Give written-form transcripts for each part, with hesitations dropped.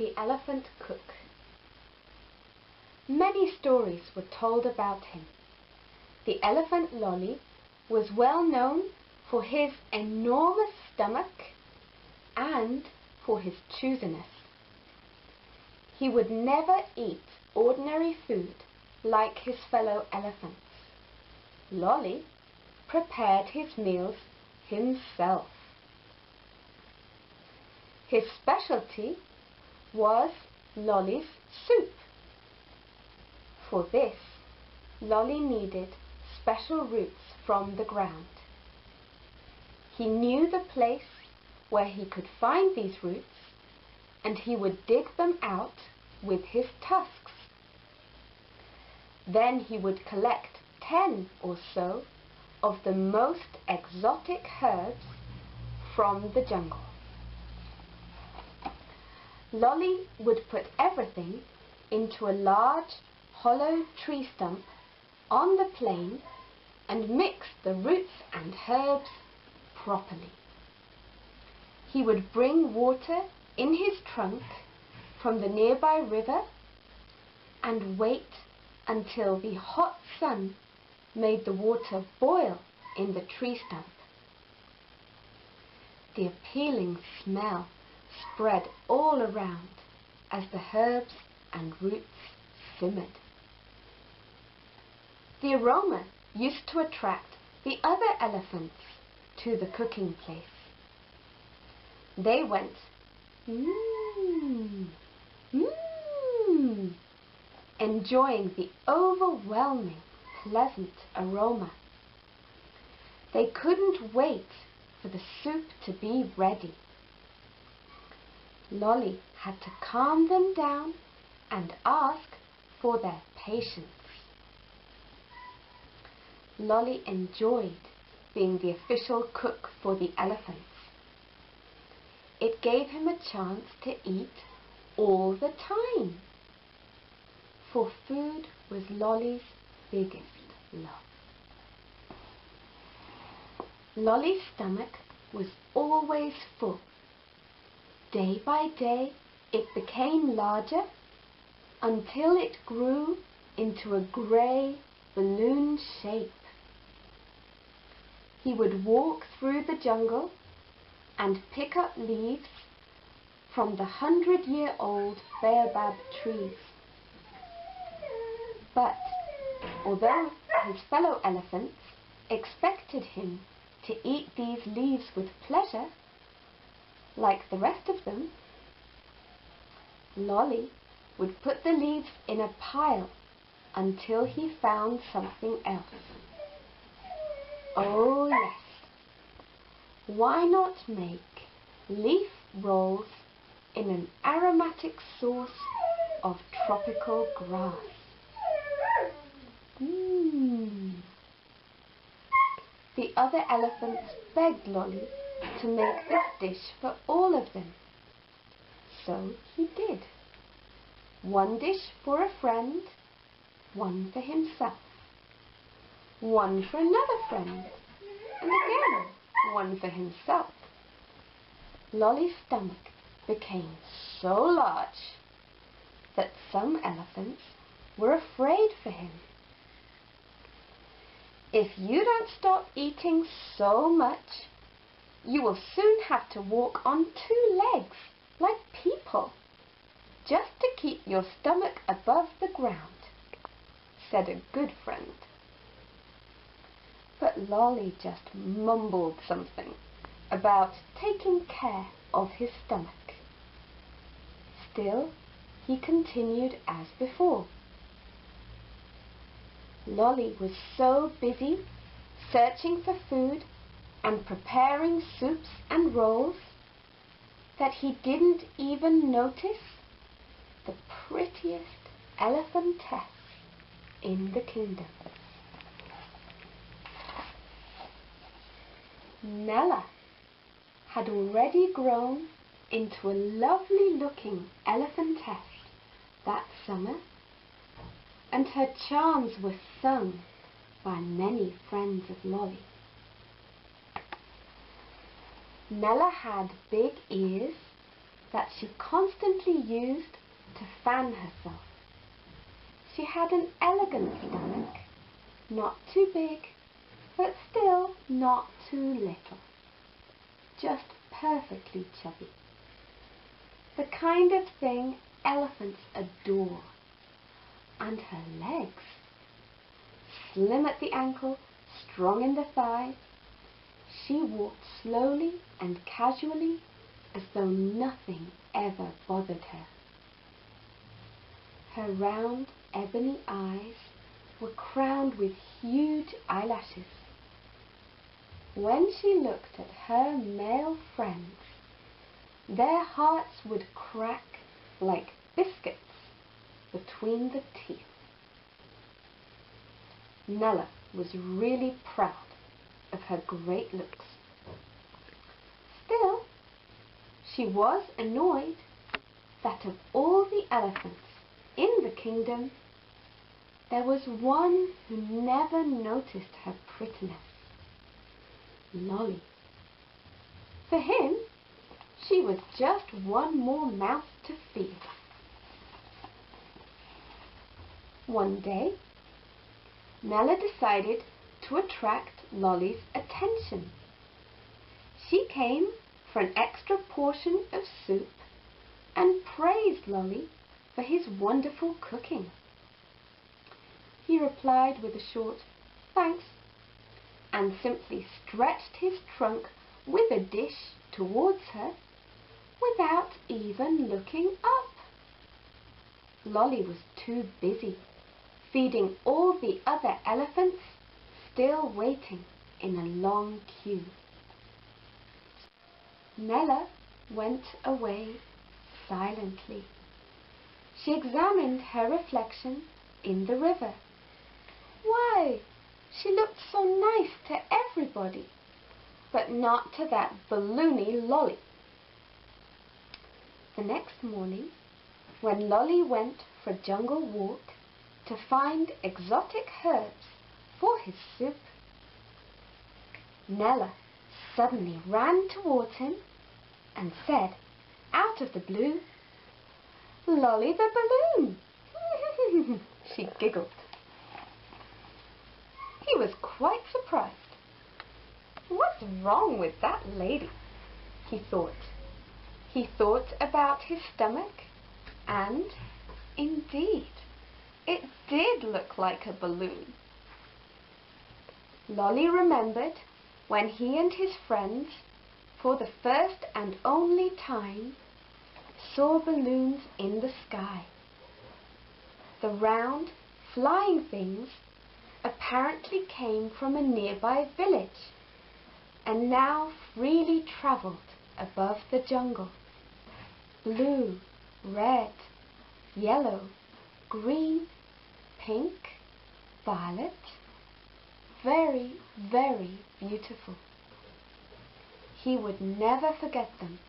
the Elephant Cook. Many stories were told about him. The elephant Lolly was well known for his enormous stomach and for his choosiness. He would never eat ordinary food like his fellow elephants. Lolly prepared his meals himself. His specialty was Lolly's soup. For this, Lolly needed special roots from the ground. He knew the place where he could find these roots, and he would dig them out with his tusks. Then he would collect 10 or so of the most exotic herbs from the jungle. Lolly would put everything into a large hollow tree stump on the plain and mix the roots and herbs properly. He would bring water in his trunk from the nearby river and wait until the hot sun made the water boil in the tree stump. The appealing smell spread all around as the herbs and roots simmered. The aroma used to attract the other elephants to the cooking place. They went, mmm, mmm, enjoying the overwhelming, pleasant aroma. They couldn't wait for the soup to be ready. Lolly had to calm them down and ask for their patience. Lolly enjoyed being the official cook for the elephants. It gave him a chance to eat all the time, for food was Lolly's biggest love. Lolly's stomach was always full. Day by day it became larger until it grew into a grey balloon shape. He would walk through the jungle and pick up leaves from the 100-year-old baobab trees. But although his fellow elephants expected him to eat these leaves with pleasure, like the rest of them, Lolly would put the leaves in a pile until he found something else. Oh yes, why not make leaf rolls in an aromatic sauce of tropical grass? The other elephants begged Lolly to make this dish for all of them. So he did. One dish for a friend, one for himself, one for another friend, and again one for himself. Lolly's stomach became so large that some elephants were afraid for him. If you don't stop eating so much, you will soon have to walk on 2 legs like people, just to keep your stomach above the ground, said a good friend. But Lolly just mumbled something about taking care of his stomach. Still, he continued as before. Lolly was so busy searching for food and preparing soups and rolls that he didn't even notice the prettiest elephantess in the kingdom. Nella had already grown into a lovely looking elephantess that summer, and her charms were sung by many friends of Lolly. Nella had big ears that she constantly used to fan herself. She had an elegant stomach, not too big, but still not too little. Just perfectly chubby. The kind of thing elephants adore. And her legs. Slim at the ankle, strong in the thigh, she walked slowly and casually as though nothing ever bothered her. Her round, ebony eyes were crowned with huge eyelashes. When she looked at her male friends, their hearts would crack like biscuits between the teeth. Nella was really proud of her great looks. Still, she was annoyed that of all the elephants in the kingdom, there was one who never noticed her prettiness. Lolly. For him, she was just one more mouth to feed. One day, Nella decided to attract Lolly's attention. She came for an extra portion of soup and praised Lolly for his wonderful cooking. He replied with a short "thanks" and simply stretched his trunk with a dish towards her without even looking up. Lolly was too busy feeding all the other elephants still waiting in a long queue. Nella went away silently. She examined her reflection in the river. Why, she looked so nice to everybody, but not to that balloony Lolly. The next morning, when Lolly went for a jungle walk to find exotic herbs for his soup, Nella suddenly ran towards him and said, out of the blue, "Lolly the balloon!" She giggled. He was quite surprised. What's wrong with that lady? He thought. He thought about his stomach, and, indeed, it did look like a balloon. Lolly remembered when he and his friends, for the first and only time, saw balloons in the sky. The round, flying things apparently came from a nearby village and now freely travelled above the jungle. Blue, red, yellow, green, pink, violet. Very, very beautiful. He would never forget them.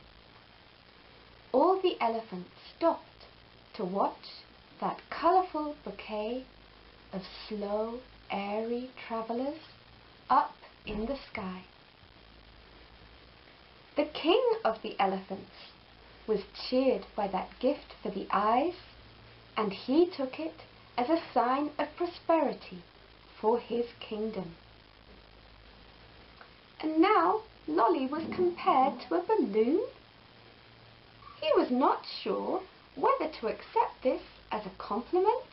All the elephants stopped to watch that colourful bouquet of slow, airy travellers up in the sky. The king of the elephants was cheered by that gift for the eyes, and he took it as a sign of prosperity for his kingdom. And now Lolly was compared to a balloon. He was not sure whether to accept this as a compliment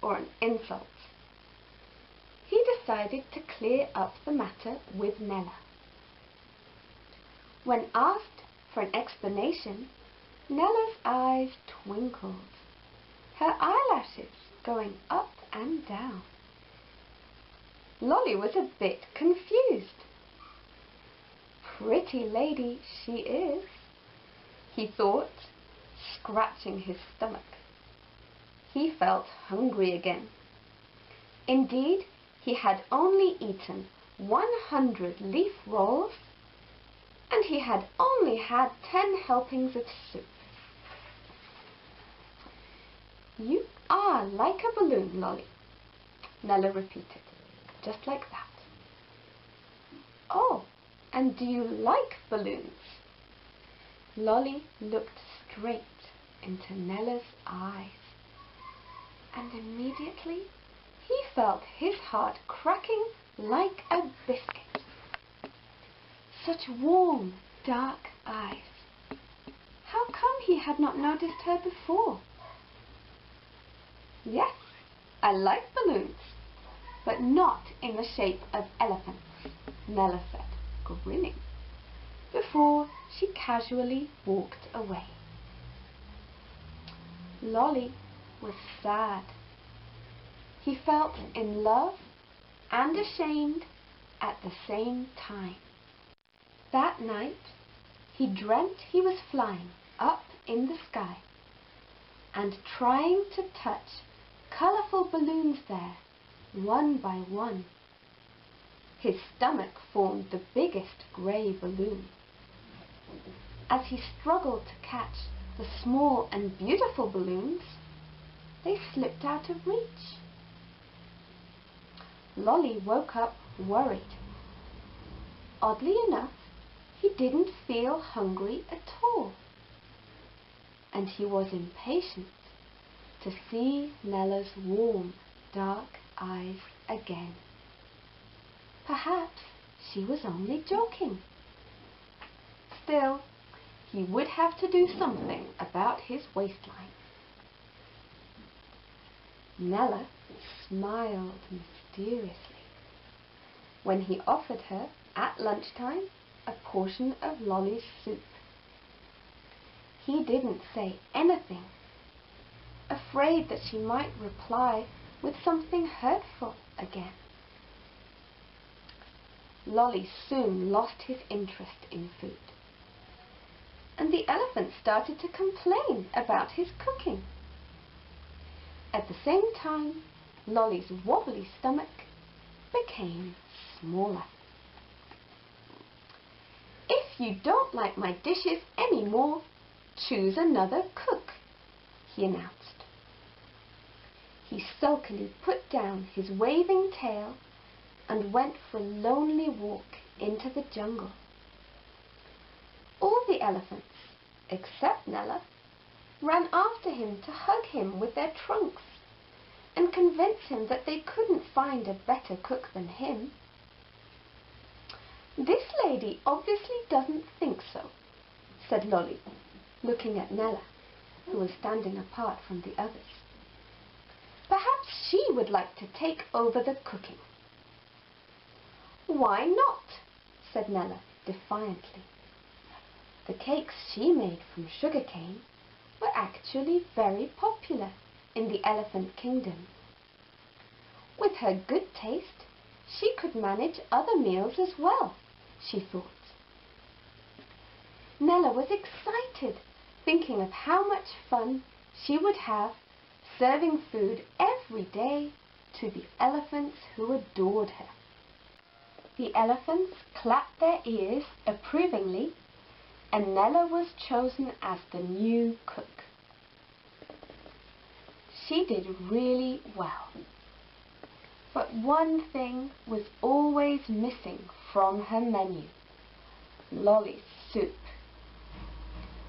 or an insult. He decided to clear up the matter with Nella. When asked for an explanation, Nella's eyes twinkled, her eyelashes going up and down. Lolly was a bit confused. Pretty lady she is, he thought, scratching his stomach. He felt hungry again. Indeed, he had only eaten 100 leaf rolls, and he had only had 10 helpings of soup. "You are like a balloon, Lolly," Nella repeated, just like that. "Oh, and do you like balloons?" Lolly looked straight into Nella's eyes, and immediately he felt his heart cracking like a biscuit. Such warm, dark eyes. How come he had not noticed her before? Yes, I like balloons, but not in the shape of elephants, Nella said, grinning, before she casually walked away. Lolly was sad. He felt in love and ashamed at the same time. That night, he dreamt he was flying up in the sky and trying to touch colourful balloons there, one by one. His stomach formed the biggest grey balloon. As he struggled to catch the small and beautiful balloons, they slipped out of reach. Lolly woke up worried. Oddly enough, he didn't feel hungry at all, and he was impatient to see Nella's warm, dark eyes again. Perhaps she was only joking. Still, he would have to do something about his waistline. Nella smiled mysteriously when he offered her at lunchtime a portion of Lolly's soup. He didn't say anything, afraid that she might reply with something hurtful again. Lolly soon lost his interest in food, and the elephant started to complain about his cooking. At the same time, Lolly's wobbly stomach became smaller. "If you don't like my dishes any more, choose another cook," he announced. He sulkily put down his waving tail and went for a lonely walk into the jungle. All the elephants, except Nella, ran after him to hug him with their trunks and convince him that they couldn't find a better cook than him. "This lady obviously doesn't think so," said Lolly, looking at Nella, who was standing apart from the others. "Perhaps she would like to take over the cooking." "Why not?" said Nella defiantly. The cakes she made from sugarcane were actually very popular in the elephant kingdom. With her good taste, she could manage other meals as well, she thought. Nella was excited, thinking of how much fun she would have serving food every day to the elephants who adored her. The elephants clapped their ears approvingly, and Nella was chosen as the new cook. She did really well. But one thing was always missing from her menu: Lolly's soup,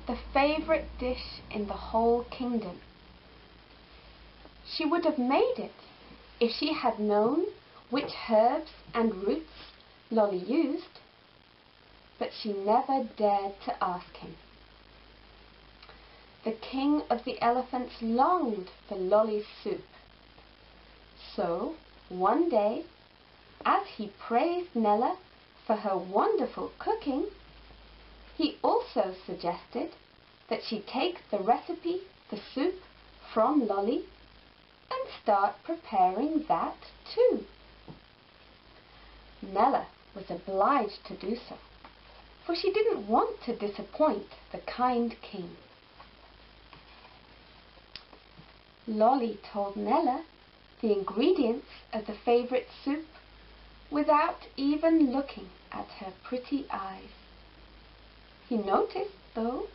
the favourite dish in the whole kingdom. She would have made it if she had known which herbs and roots Lolly used, but she never dared to ask him. The king of the elephants longed for Lolly's soup. So, one day, as he praised Nella for her wonderful cooking, he also suggested that she take the recipe for soup from Lolly and start preparing that too. Nella was obliged to do so, for she didn't want to disappoint the kind king. Lolly told Nella the ingredients of the favourite soup without even looking at her pretty eyes. He noticed, though,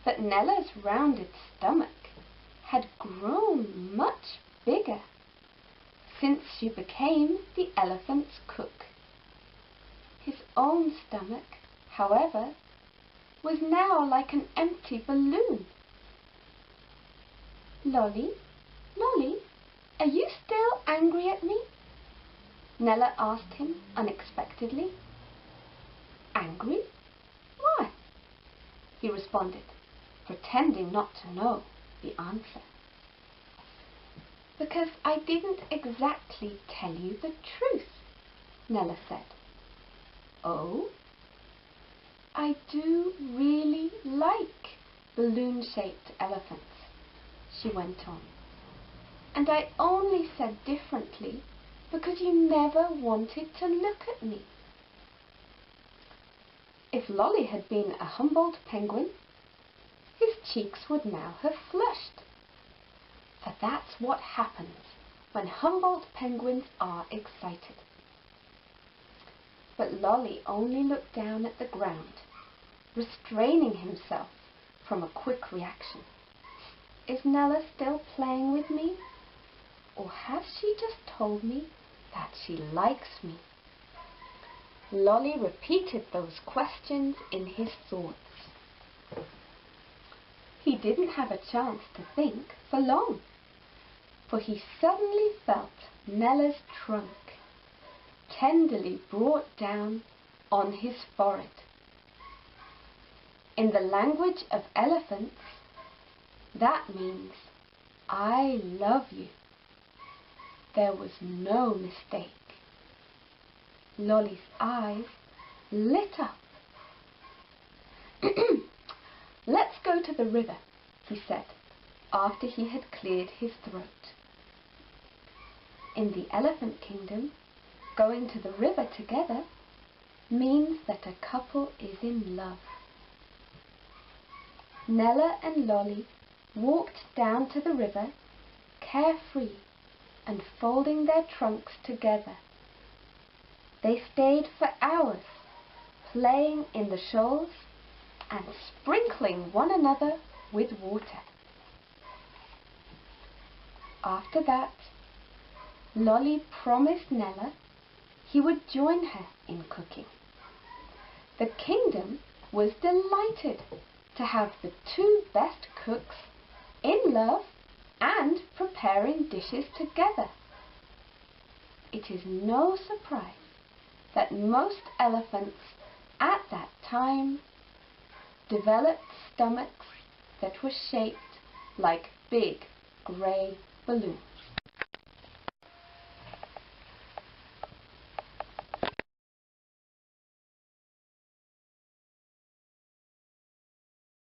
that Nella's rounded stomach had grown much bigger since she became the elephant's cook. His own stomach, however, was now like an empty balloon Lolly, Lolly, are you still angry at me? Nella asked him unexpectedly. Angry? Why? He responded, pretending not to know the answer. Because I didn't exactly tell you the truth, Nella said. Oh? I do really like balloon-shaped elephants, she went on. And I only said differently because you never wanted to look at me. If Lolly had been a Humboldt penguin, his cheeks would now have flushed. For that's what happens when Humboldt penguins are excited. But Lolly only looked down at the ground, restraining himself from a quick reaction. Is Nella still playing with me? Or has she just told me that she likes me? Lolly repeated those questions in his thoughts. He didn't have a chance to think for long, for he suddenly felt Nella's trunk tenderly brought down on his forehead. In the language of elephants, that means, I love you. There was no mistake. Lolly's eyes lit up. Let's go to the river, he said, after he had cleared his throat. In the elephant kingdom, going to the river together means that a couple is in love. Nella and Lolly walked down to the river, carefree and folding their trunks together. They stayed for hours, playing in the shoals and sprinkling one another with water. After that, Lolly promised Nella he would join her in cooking. The kingdom was delighted to have the two best cooks in love and preparing dishes together. It is no surprise that most elephants at that time developed stomachs that were shaped like big grey balloons.